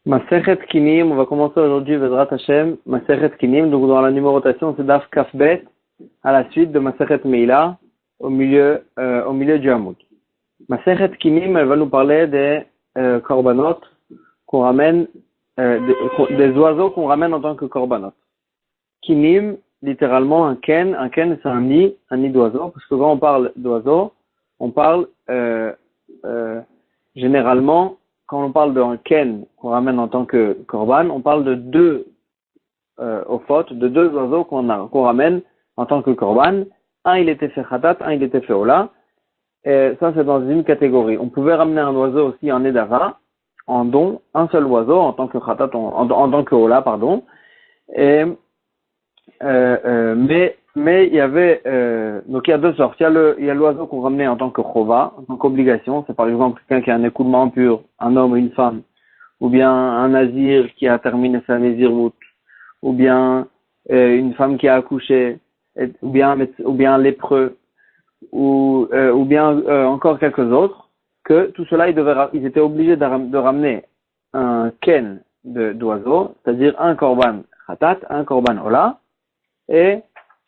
Masechet Kinim, on va commencer aujourd'hui Vedrat Hashem, Masechet Kinim, donc dans la numérotation c'est Daf Kafbet, à la suite de Masechet Meila, au milieu du Hamoud. Masechet Kinim, elle va nous parler des korbanot qu'on ramène, des oiseaux qu'on ramène en tant que korbanot. Kinim, littéralement un ken c'est un nid d'oiseau, parce que quand on parle d'oiseau, on parle généralement, quand on parle d'un ken qu'on ramène en tant que korban, on parle de deux de deux oiseaux qu'on ramène en tant que korban. Un il était fait khatat, un il était fait ola. Et ça c'est dans une catégorie. On pouvait ramener un oiseau aussi en nedava, en don, un seul oiseau en tant que khatat, en tant que ola, pardon. Et mais il y avait donc il y a deux sortes. Il y a l'oiseau qu'on ramenait en tant que chova, en tant qu'obligation. C'est par exemple quelqu'un qui a un écoulement impur, un homme ou une femme, ou bien un nazir qui a terminé sa nazirut, ou bien une femme qui a accouché, ou bien un lépreux, ou bien encore quelques autres. Que tout cela ils étaient obligés de ramener un ken d'oiseau, c'est-à-dire un korban khatat, un korban ola. Et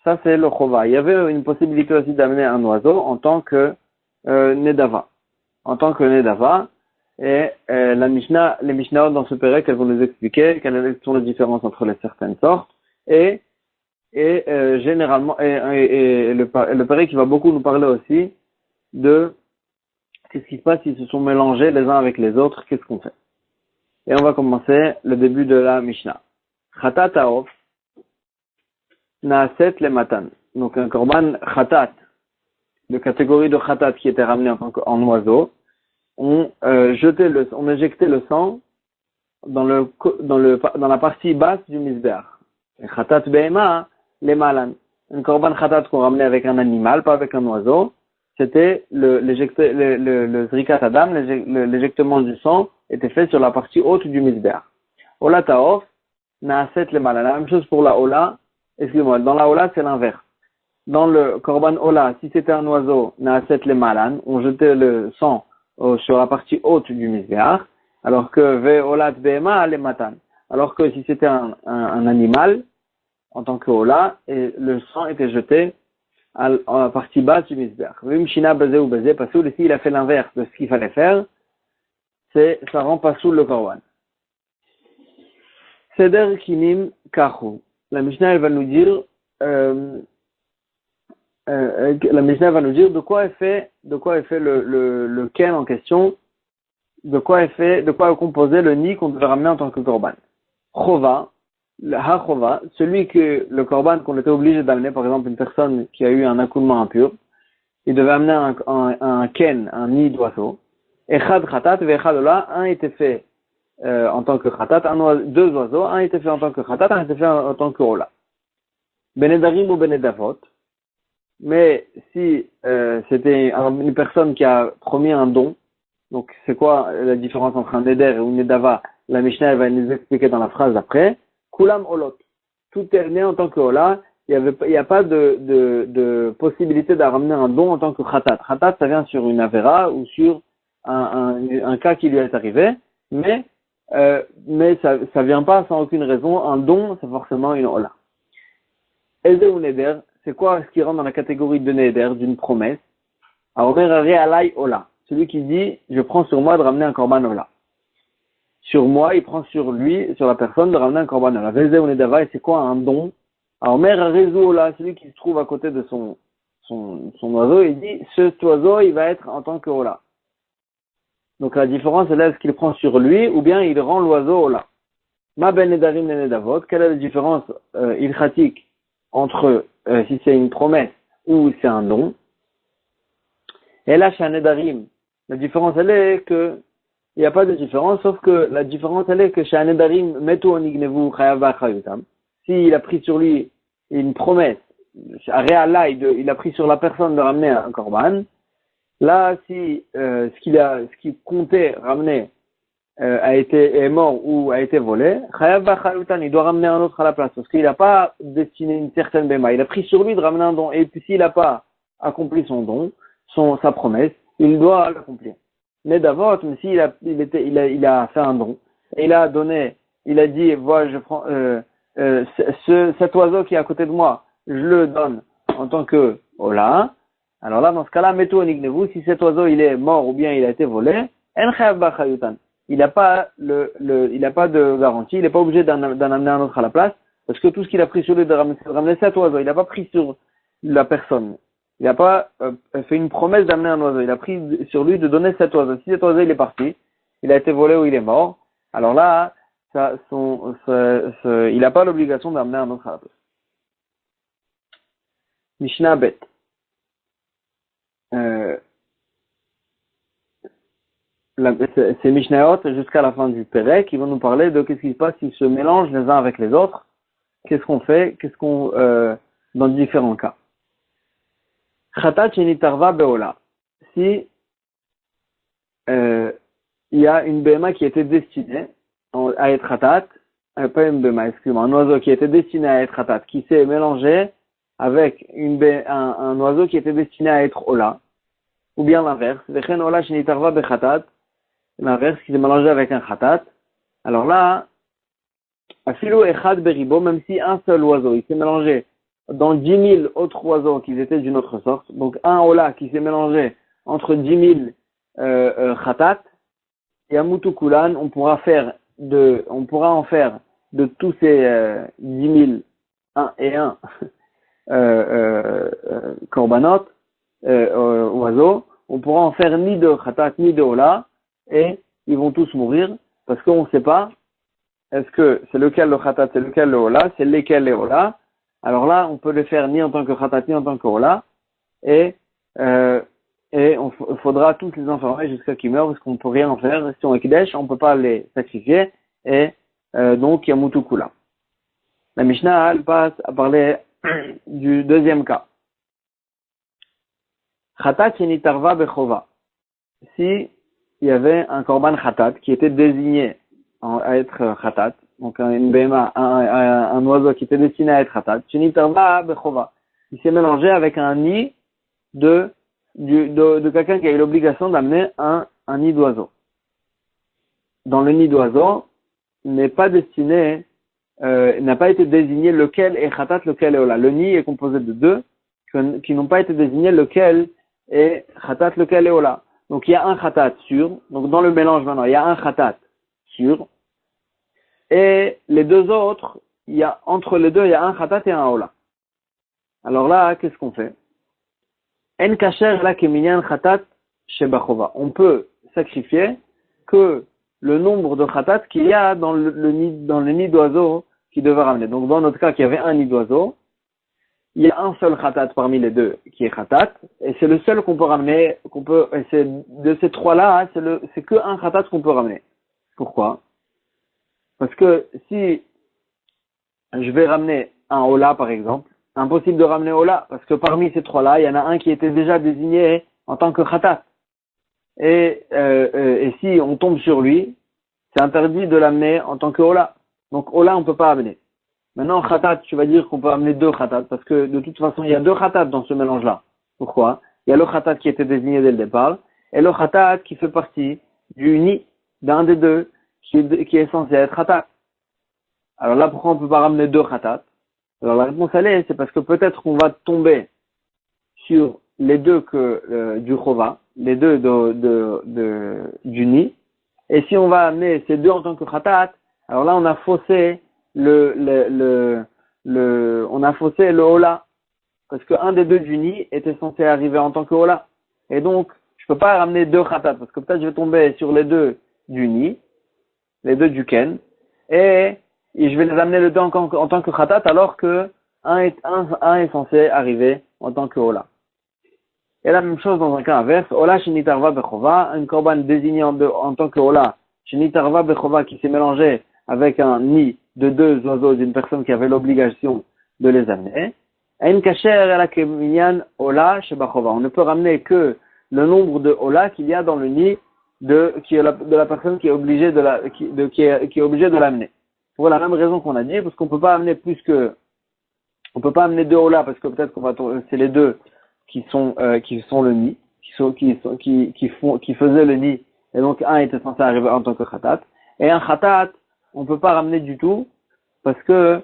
ça, c'est le chova. Il y avait une possibilité aussi d'amener un oiseau en tant que nedava. En tant que nedava. Et les Mishnah dans ce pérec, elles vont nous expliquer quelles sont les différences entre les certaines sortes. Et généralement, et le pérec qui va beaucoup nous parler aussi de qu'est-ce qui se passe s'ils se sont mélangés les uns avec les autres, qu'est-ce qu'on fait. Et on va commencer le début de la Mishnah. Khatat haof. Naaset le matan. Donc un korban khatat, de catégorie de khatat qui était ramené en oiseau, on éjectait le sang dans la partie basse du misbeach. Khatat behema, les malan. Un korban khatat qu'on ramenait avec un animal, pas avec un oiseau, c'était le zrikat adam, l'éjectement du sang était fait sur la partie haute du misbeach. Ola taof, naaset le malan. La même chose pour la ola. Excusez-moi, dans la ola, c'est l'inverse. Dans le korban ola, si c'était un oiseau, naaset le malan, on jetait le sang sur la partie haute du misbeach, alors que ve olat behema le matan. Alors que si c'était un animal, en tant que ola, et le sang était jeté à la partie basse du misbeach. Vim shina bazé ou bazé, parce que ici il a fait l'inverse de ce qu'il fallait faire, ça rend pas sous le korban. Seder kinim kachu. La Mishnah elle va nous dire de quoi est fait le ken en question, de quoi est composé le nid qu'on devait ramener en tant que korban. Chova, le ha-chova, le korban qu'on était obligé d'amener, par exemple une personne qui a eu un accouchement impur, il devait amener un ken, un nid d'oiseau. Echad khatat ve echad ola, un était fait en tant que khatat, deux oiseaux, un était fait en tant que khatat, un était fait en tant que ola. Benedarim ou benedavot. Mais si c'était une personne qui a promis un don, donc c'est quoi la différence entre un neder et une nedava? La Mishnah va nous expliquer dans la phrase après. Kulam olot. Tout est né en tant que ola. Il y a pas de possibilité de ramener un don en tant que khatat. Khatat, ça vient sur une avera ou sur un cas qui lui est arrivé, mais ça vient pas sans aucune raison. Un don, c'est forcément une ola. Eze ou neder, c'est quoi ce qui rentre dans la catégorie de neder, d'une promesse? Aomer aré alay ola. Celui qui dit, je prends sur moi de ramener un korban ola. Sur moi, il prend sur lui, sur la personne, de ramener un korban ola. Eze ou nedava, et c'est quoi un don? Aomer aré ola, celui qui se trouve à côté de son oiseau, il dit, cet oiseau, il va être en tant que ola. Donc la différence, c'est là, est-ce qu'il prend sur lui, ou bien il rend l'oiseau ola. Ma ben nedarim ne nedavot, quelle est la différence ilchatique entre si c'est une promesse ou c'est un don? Et là, chez un nedarim, la différence, elle est que, il n'y a pas de différence, sauf que la différence, elle est que chez un nedarim, metu onignevu chayava chayutam. S'il a pris sur lui une promesse, il a pris sur la personne de ramener un korban, là, si ce qu'il comptait ramener est mort ou a été volé, il doit ramener un autre à la place, parce qu'il n'a pas destiné une certaine béma. Il a pris sur lui de ramener un don, et puis s'il n'a pas accompli son don, sa promesse, il doit l'accomplir. Mais d'abord, mais s'il a fait un don, et il a dit, voilà, je prends, cet oiseau qui est à côté de moi, je le donne en tant que Ola. Alors là, dans ce cas-là, mettez au nignevu, si cet oiseau il est mort ou bien il a été volé, en chayav b'chayutan. Il n'a pas il a pas de garantie, il n'est pas obligé d'en amener un autre à la place, parce que tout ce qu'il a pris sur lui de ramener cet oiseau, il n'a pas pris sur la personne. Il n'a pas fait une promesse d'amener un oiseau, il a pris sur lui de donner cet oiseau. Si cet oiseau il est parti, il a été volé ou il est mort, alors là, il n'a pas l'obligation d'amener un autre à la place. Mishnah Bet. Ces Mishnayot jusqu'à la fin du Pérec, qui vont nous parler de qu'est-ce qui se passe s'ils se mélangent les uns avec les autres, qu'est-ce qu'on fait, dans différents cas. Chatat shenitarva beola. Si il y a une béma qui était destinée à être chatat, pas une béma, excuse-moi, un oiseau qui était destiné à être chatat, qui s'est mélangé avec un oiseau qui était destiné à être ola, ou bien l'inverse, vechen ola shenitarva bechatat, l'inverse qui s'est mélangé avec un khatat. Alors là, afilo echad beribo, même si un seul oiseau, il s'est mélangé dans 10 000 autres oiseaux qui étaient d'une autre sorte, donc un ola qui s'est mélangé entre 10 000 khatat, et à Moutoukoulan, on pourra en faire de tous ces 10 000, un et un korbanot, oiseaux, on pourra en faire ni de khatat ni de ola, et ils vont tous mourir, parce qu'on ne sait pas, est-ce que c'est lequel le khatat, c'est lequel le ola, c'est lesquels les ola. Alors là, on peut les faire ni en tant que khatat, ni en tant que ola, et il faudra tous les enfermer jusqu'à qu'ils meurent, parce qu'on ne peut rien en faire. Si on est kdesh, on ne peut pas les sacrifier, et donc il y a Moutoukula. La Mishnah, elle passe à parler du deuxième cas. Khatat shenitarva bechova. Si il y avait un korban khatat qui était désigné à être khatat, donc une béma, un oiseau qui était destiné à être khatat, shenitarva bechova. Il s'est mélangé avec un nid de quelqu'un qui a eu l'obligation d'amener un nid d'oiseau. Dans le nid d'oiseau, n'est pas destiné, n'a pas été désigné lequel est khatat, lequel est ola. Le nid est composé de deux qui n'ont pas été désignés lequel est khatat, lequel est ola. Donc il y a un khatat sûr, donc dans le mélange maintenant, il y a un khatat sûr, et les deux autres, entre les deux, il y a un khatat et un ola. Alors là, qu'est-ce qu'on fait? En kacher la keminyan khatat shebachova. On peut sacrifier que le nombre de khatat qu'il y a dans le nid d'oiseau qui devait ramener. Donc dans notre cas, qu'il y avait un nid d'oiseau, il y a un seul khatat parmi les deux qui est khatat, et c'est le seul qu'on peut ramener, et c'est de ces trois-là, hein, c'est que un khatat qu'on peut ramener. Pourquoi? Parce que si je vais ramener un ola par exemple, impossible de ramener ola, parce que parmi ces trois-là, il y en a un qui était déjà désigné en tant que khatat. Et si on tombe sur lui, c'est interdit de l'amener en tant que ola. Donc ola, on peut pas amener. Maintenant, khatat, tu vas dire qu'on peut amener deux khatat, parce que de toute façon, il y a deux khatat dans ce mélange-là. Pourquoi? Il y a le khatat qui était désigné dès le départ, et le khatat qui fait partie du nid d'un des deux qui est censé être khatat. Alors là, pourquoi on peut pas ramener deux khatat? Alors la réponse c'est parce que peut-être qu'on va tomber sur les deux du chova, les deux du nid, et si on va amener ces deux en tant que khatat, alors là on a faussé on a faussé le hola, parce que un des deux du nid était censé arriver en tant que hola, et donc je peux pas ramener deux khatat, parce que peut-être je vais tomber sur les deux du nid, les deux du ken, et je vais les amener les deux en tant que khatat, alors que un est censé arriver en tant que hola. Et la même chose dans un cas inverse, hola shenitarva bechova, un korban désigné en tant que hola, shenitarva bechova, qui s'est mélangé avec un nid de deux oiseaux d'une personne qui avait l'obligation de les amener. On ne peut ramener que le nombre de hola qu'il y a dans le nid de la personne qui est obligée qui est obligée de l'amener. Pour la même raison qu'on a dit, parce qu'on peut pas amener on peut pas amener deux hola, parce que peut-être c'est les deux qui sont le nid, qui faisaient le nid, et donc un était censé arriver en tant que khatat. Et un khatat, on peut pas ramener du tout, parce que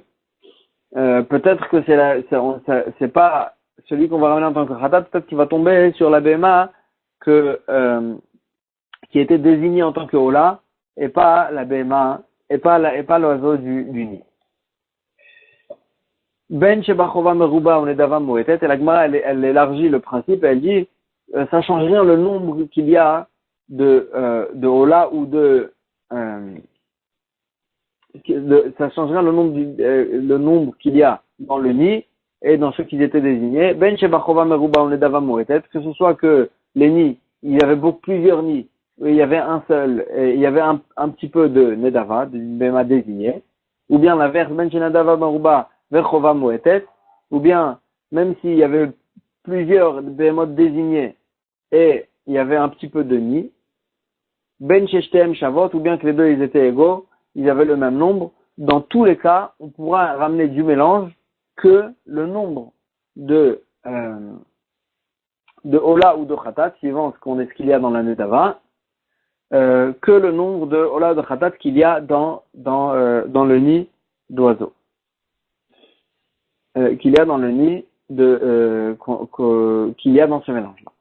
peut-être que c'est pas celui qu'on va ramener en tant que khatat, peut-être qu'il va tomber sur la BMA qui était désigné en tant que Ola, et pas la BMA, et pas l'oiseau du nid. Ben Shebachova Meruba, on est d'avant Moetet, et la Gemara, elle élargit le principe, elle dit, ça change rien le nombre qu'il y a de Ola ou ça change rien le nombre qu'il y a dans le nid et dans ceux qui étaient désignés. Ben Shebachova Meruba, on est d'avant Moetet, que ce soit que les nids, il y avait plusieurs nids, il y avait un seul, et il y avait un petit peu de Nedava, d'une Bema désignée, ou bien l'inverse, Ben Shenadava Meruba, Verchova Moetet, ou bien, même s'il y avait plusieurs bémotes désignés et il y avait un petit peu de nid, Ben Sheshtem Shavot, ou bien que les deux ils étaient égaux, ils avaient le même nombre, dans tous les cas, on pourra ramener du mélange que le nombre de Ola ou de Khatat, suivant ce qu'il y a dans la Netava, que le nombre de Ola ou de Khatat qu'il y a dans le nid d'oiseau. Qu'il y a dans le nid qu'il y a dans ce mélange-là.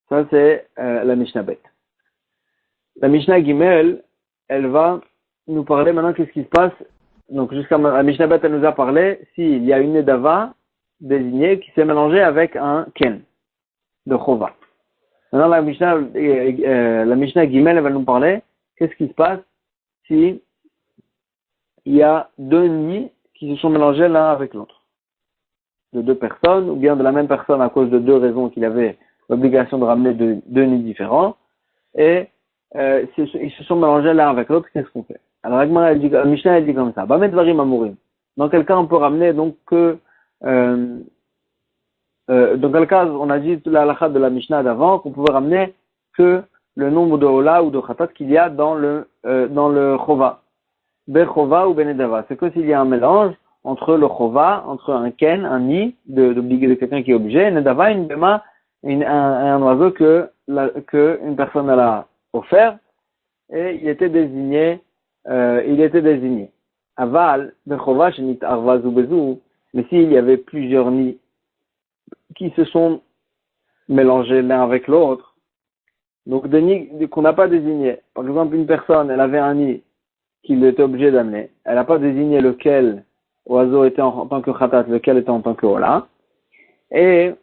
Ça, c'est la Mishnah Bet. La Mishnah Gimel, elle va nous parler maintenant qu'est-ce qui se passe. Donc, jusqu'à la Mishnah Bet, elle nous a parlé s'il y a une Nedava désignée qui s'est mélangée avec un Ken de Chova. Maintenant, la Mishnah Gimel, elle va nous parler qu'est-ce qui se passe si il y a deux nids qui se sont mélangés l'un avec l'autre. De deux personnes, ou bien de la même personne à cause de deux raisons qu'il avait l'obligation de ramener deux nids différents, et ils se sont mélangés l'un avec l'autre, qu'est-ce qu'on fait? Alors la Mishnah elle dit comme ça, Bamet Varim Amurim. Dans quel cas on peut ramener donc que dans quel cas on a dit la halakha de la Mishnah d'avant qu'on pouvait ramener que le nombre de Ola ou de Khatat qu'il y a dans le Chova. Bechova ou Benedava. C'est que s'il y a un mélange entre le Chova, entre un Ken, un nid, de quelqu'un qui est obligé, Nedava, une Bema, un oiseau que une personne elle a offert, et il était désigné. Aval, Bechova, Shenit Arvaz ou Bezou, mais s'il y avait plusieurs nids qui se sont mélangés l'un avec l'autre, donc des nids qu'on n'a pas désignés. Par exemple, une personne, elle avait un nid qu'il était obligé d'amener. Elle n'a pas désigné lequel oiseau était en tant que khatat, lequel était en tant que ola. Et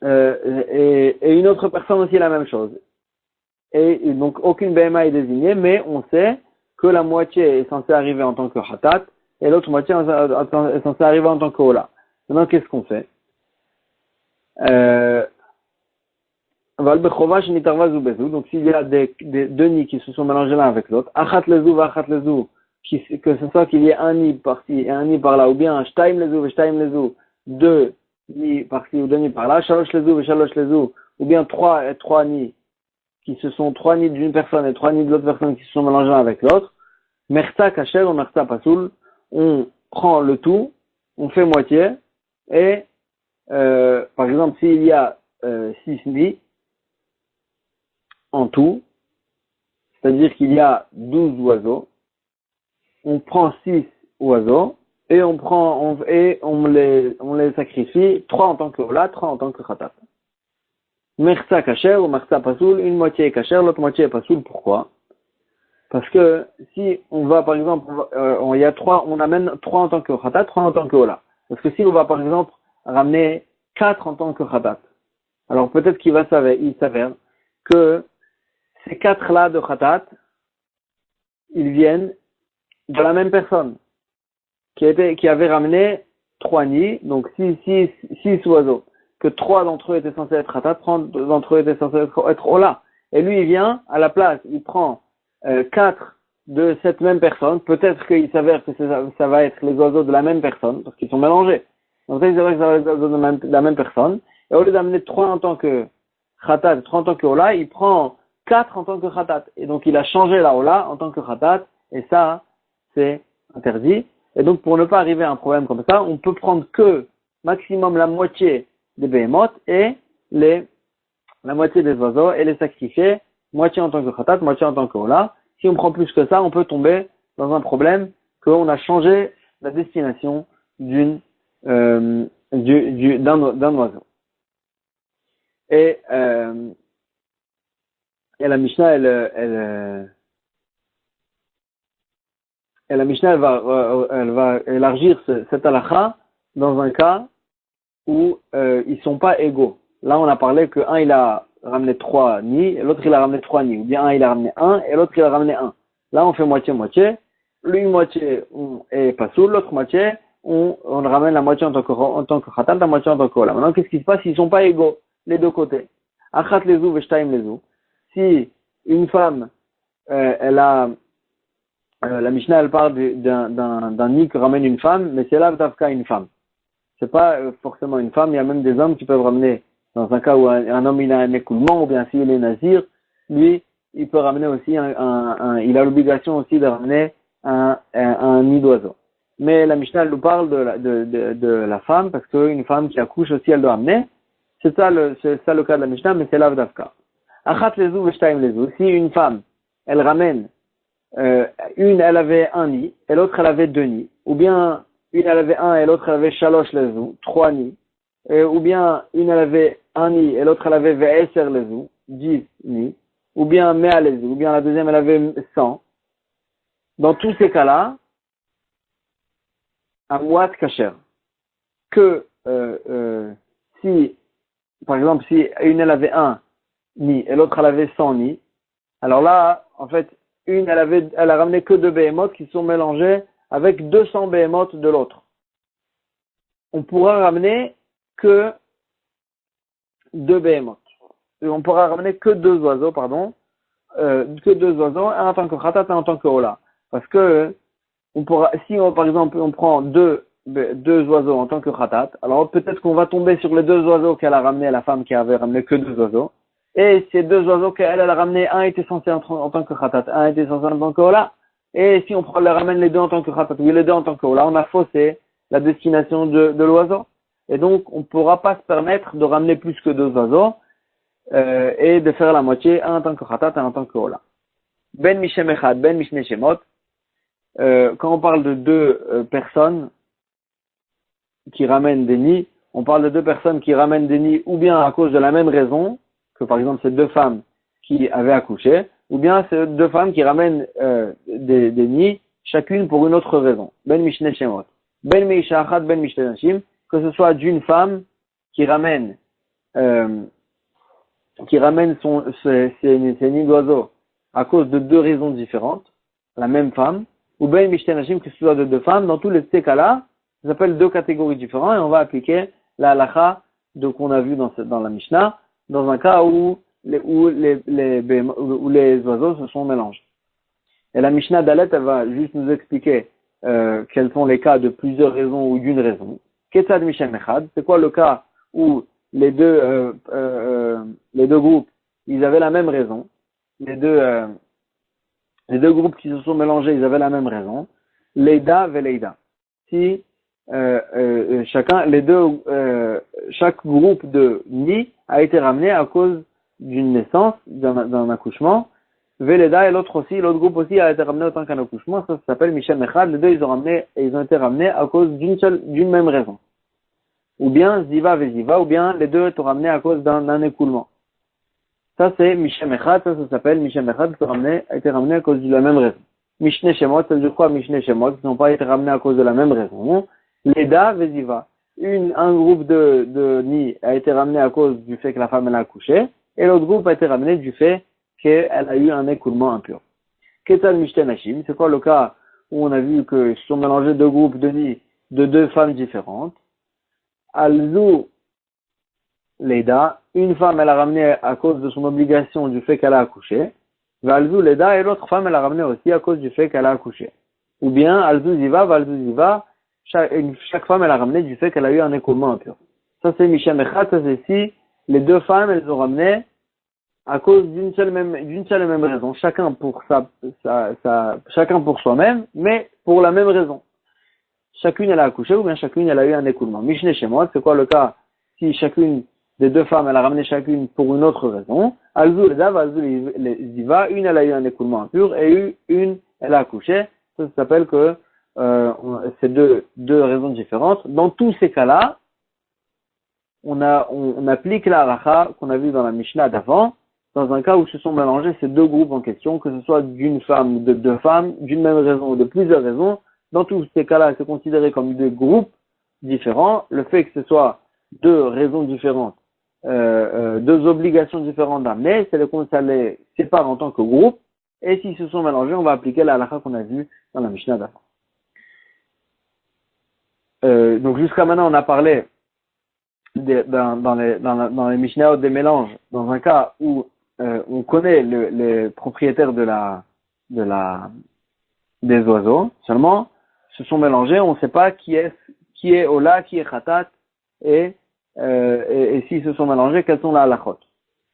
une autre personne aussi la même chose. Et donc aucune BMA est désignée, mais on sait que la moitié est censée arriver en tant que khatat et l'autre moitié est censée arriver en tant que ola. Maintenant, qu'est-ce qu'on fait? Donc s'il y a deux nids qui se sont mélangés l'un avec l'autre, achat lezou va achat lezou, que ce soit qu'il y ait un nid par-ci et un nid par-là, ou bien shtaim lezou et shtaim lezou, deux nids par-ci ou deux nids par-là, shalosh lezou et shalosh lezou, ou bien trois nids trois nids d'une personne et trois nids de l'autre personne qui se sont mélangés l'un avec l'autre, merta kasher ou merta pasoul, on prend le tout, on fait moitié, et par exemple s'il y a 6 nids en tout, c'est-à-dire qu'il y a 12 oiseaux, on prend 6 oiseaux et on les sacrifie, 3 en tant que ola, 3 en tant que khatat. Mersa kasher ou mersa pasoul, une moitié est kasher, l'autre moitié est pasoul. Pourquoi? Parce que si on va par exemple, on amène 3 en tant que khatat, 3 en tant que ola. Parce que si on va par exemple ramener 4 en tant que khatat, alors peut-être il s'avère que ces 4-là de khatat, ils viennent de la même personne qui avait ramené 3 nids, donc 6 oiseaux, que 3 d'entre eux étaient censés être khatat, 3 d'entre eux étaient censés être ola. Et lui, il vient, à la place, il prend 4 de cette même personne, peut-être qu'il s'avère que ça va être les oiseaux de la même personne, parce qu'ils sont mélangés. Donc il s'avère que ça va être les oiseaux de la même personne, et au lieu d'amener 3 en tant que khatat, 3 en tant que ola, il prend 4 en tant que khatat. Et donc, il a changé la ola en tant que khatat. Et ça, c'est interdit. Et donc, pour ne pas arriver à un problème comme ça, on peut prendre que maximum la moitié des behemoth et la moitié des oiseaux et les sacrifier, moitié en tant que khatat, moitié en tant que ola. Si on prend plus que ça, on peut tomber dans un problème qu'on a changé la destination d'un oiseau. Et la Mishnah, la Mishnah, elle va élargir cette halakha dans un cas où ils sont pas égaux. Là, on a parlé que un il a ramené 3 nids et l'autre il a ramené 3 nids. Ou bien un il a ramené 1 et l'autre il a ramené 1. Là, on fait moitié-moitié. L'une moitié est pas soul, l'autre moitié on ramène la moitié en tant que khatat, la moitié en tant que ola. Maintenant, qu'est-ce qui se passe? Ils sont pas égaux, les deux côtés. Achat lezu veshtaim lezu. Si une femme, elle a la Mishnah, elle parle d'un nid que ramène une femme, mais c'est là d'Afka une femme. C'est pas forcément une femme, il y a même des hommes qui peuvent ramener, dans un cas où un homme il a un écoulement, ou bien s'il est nazir, lui, il peut ramener aussi il a l'obligation aussi de ramener un nid d'oiseau. Mais la Mishnah, elle nous parle de la femme, parce qu'une femme qui accouche aussi, elle doit ramener. C'est ça le cas de la Mishnah, mais c'est l'Avdavka. Achat lezu veshtaim lezu. Si une femme, elle ramène, une, elle avait un nid, et l'autre, elle avait 2 nids. Ou bien, une, elle avait 1 et l'autre, elle avait shalosh lezu, 3 nids. Ou bien, une, elle avait un nid et l'autre, elle avait ve'eser lezu, 10 nids. Ou bien, mea lezu. Ou bien, la deuxième, elle avait 100. Dans tous ces cas-là, à moat kasher. Que, si, par exemple, si une, elle avait 1 nid et l'autre, elle avait 100 nids, alors là, en fait, une, elle a ramené que 2 behemoths qui sont mélangés avec 200 behemoths de l'autre. On pourra ramener que 2 behemoths. On pourra ramener que 2 oiseaux, que 2 oiseaux, un en tant que khatat, un en tant que ola. Parce que, par exemple, on prend deux oiseaux en tant que khatat, alors peut-être qu'on va tomber sur les 2 oiseaux qu'elle a ramenés, la femme qui avait ramené que 2 oiseaux. Et ces 2 oiseaux qu'elle a ramené, un était censé en tant que khatat, un était censé en tant que ola. Et si on ramène les deux en tant que khatat, oui, les deux en tant que ola, on a faussé la destination de l'oiseau. Et donc, on ne pourra pas se permettre de ramener plus que 2 oiseaux, et de faire la moitié, un en tant que khatat, un en tant que ola. Ben mishem echad, ben mishne shemot. Quand on parle de 2 personnes qui ramènent des nids, on parle de 2 personnes qui ramènent des nids ou bien à cause de la même raison, que par exemple c'est 2 femmes qui avaient accouché, ou bien c'est 2 femmes qui ramènent des nids, chacune pour une autre raison. Ben mishne shemot. Ben meisha achad, ben mishne nashim, que ce soit d'une femme qui ramène ses nids d'oiseaux à cause de 2 raisons différentes, la même femme, ou ben mishne nashim, que ce soit de 2 femmes, dans tous ces cas-là, ça s'appelle 2 catégories différentes et on va appliquer la halakha qu'on a vu dans la Mishnah, dans un cas où les oiseaux se sont mélangés. Et la Mishnah Dalet, elle va juste nous expliquer quels sont les cas de plusieurs raisons ou d'une raison. Ketzad Mishem Echad, c'est quoi le cas où les deux groupes, ils avaient la même raison. Les deux groupes qui se sont mélangés, ils avaient la même raison. Leida Veleida. Si chaque groupe de nids a été ramené à cause d'une naissance, d'un accouchement. Veleda et l'autre groupe aussi a été ramené autant qu'un accouchement. Ça s'appelle Mishem Echad. Les deux, ils ont été ramenés à cause d'une même raison. Ou bien Ziva Veziva, ou bien les deux sont ramenés à cause d'un écoulement. Ça c'est Mishem Echad, ça s'appelle Mishem Echad, a été ramené à cause de la même raison. Mishne Shemot, ça veut dire quoi Mishne Shemot, qui n'ont pas été ramenés à cause de la même raison. Leda Veziva. Un groupe de nids a été ramené à cause du fait que la femme elle a accouché, et l'autre groupe a été ramené du fait qu'elle a eu un écoulement impur. Ketal Mishten Hashim, c'est quoi le cas où on a vu que se sont mélangés 2 groupes de nids de 2 femmes différentes. Alzu Leda, une femme elle a ramené à cause de son obligation du fait qu'elle a accouché. Valzu Leda, et l'autre femme elle a ramené aussi à cause du fait qu'elle a accouché. Ou bien Alzu Ziva, Valzu Ziva, chaque femme elle a ramené du fait qu'elle a eu un écoulement impur. Ça c'est Mishem Echad, ça c'est si les 2 femmes elles ont ramené à cause d'une seule et même raison, chacun pour chacun pour soi-même, mais pour la même raison. Chacune elle a accouché ou bien chacune elle a eu un écoulement. Mishne Shemot, c'est quoi le cas si chacune des deux femmes, elle a ramené chacune pour une autre raison. Alzul Dav, Alzul Ziva, une elle a eu un écoulement impur et une elle a accouché. Ça s'appelle que c'est deux raisons différentes. Dans tous ces cas-là, on applique la halakha qu'on a vu dans la Mishnah d'avant, dans un cas où se sont mélangés ces deux groupes en question, que ce soit d'une femme ou de deux femmes, d'une même raison ou de plusieurs raisons. Dans tous ces cas-là, c'est considéré comme deux groupes différents. Le fait que ce soit deux raisons différentes, deux obligations différentes d'amener, ça les sépare en tant que groupe. Et s'ils se sont mélangés, on va appliquer la halakha qu'on a vue dans la Mishnah d'avant. Donc jusqu'à maintenant, on a parlé dans les Mishnayot des mélanges, dans un cas où on connaît les propriétaires des oiseaux, seulement se sont mélangés, on ne sait pas qui est Ola, qui est Khatat, et s'ils se sont mélangés, quels sont la halachot.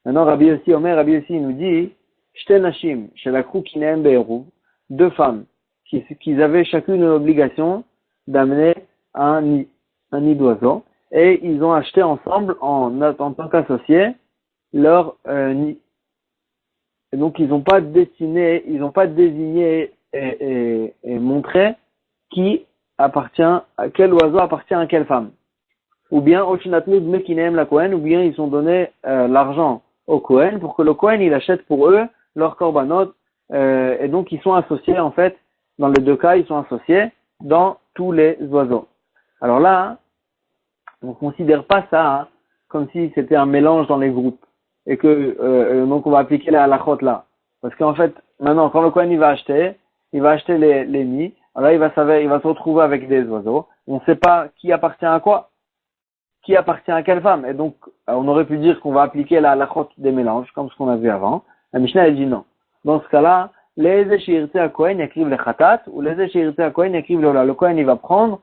Maintenant, Rabbi Yossi nous dit, Shte Nashim, Shelakhu Kinem Be'eruv, deux femmes, qui avaient chacune une obligation d'amener un nid d'oiseau, et ils ont acheté ensemble, en tant qu'associés, leur nid. Et donc, ils n'ont pas désigné et montré quel oiseau appartient à quelle femme. Ou bien, Oshinatnud Mekinem la Kohen, ou bien ils ont donné l'argent au Kohen pour que le Kohen il achète pour eux leur korbanot, et donc ils sont associés en fait, dans les deux cas, ils sont associés dans tous les oiseaux. Alors là, on ne considère pas ça comme si c'était un mélange dans les groupes. Et que donc on va appliquer la halachot là. Parce qu'en fait, maintenant, quand le Kohen il va acheter les nids, alors là il va se retrouver avec des oiseaux. On ne sait pas qui appartient à quoi, qui appartient à quelle femme. Et donc, on aurait pu dire qu'on va appliquer la halachot des mélanges, comme ce qu'on a vu avant. La Mishnah elle dit non. Dans ce cas-là, les échirtés à Kohen écrivent les khatat, ou les échirtés à Kohen écrivent le Kohen il va prendre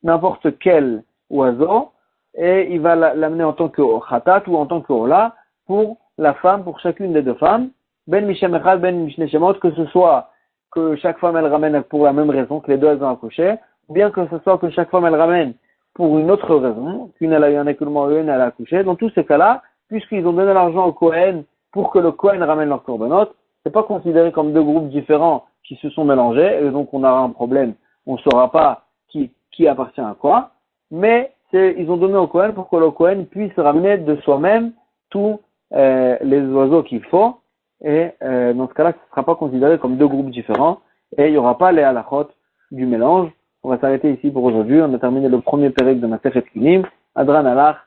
n'importe quel oiseau, et il va l'amener en tant que khatat ou en tant que ola pour la femme, pour chacune des deux femmes, ben mishem echad, ben mishne shemot, que ce soit que chaque femme elle ramène pour la même raison, que les deux elles ont accouché, ou bien que ce soit que chaque femme elle ramène pour une autre raison, qu'une elle a eu un écoulement, une elle a accouché. Dans tous ces cas-là, puisqu'ils ont donné l'argent au Kohen pour que le Kohen ramène leur korbanot, c'est pas considéré comme deux groupes différents qui se sont mélangés, et donc on aura un problème, on ne saura pas qui appartient à quoi, mais ils ont donné au Kohen pour que le Kohen puisse ramener de soi-même tous les oiseaux qu'il faut, et dans ce cas-là, ce ne sera pas considéré comme deux groupes différents, et il n'y aura pas les halachot du mélange. On va s'arrêter ici pour aujourd'hui. On a terminé le premier pérec de Masechet Kilim. Adran alach,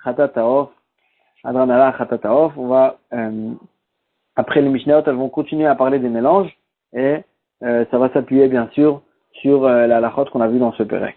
Chatat Taof. Adran alach, Chatat Taof. On va, après les Mishnayot, elles vont continuer à parler des mélanges, et ça va s'appuyer bien sûr sur la halachot qu'on a vu dans ce pérec.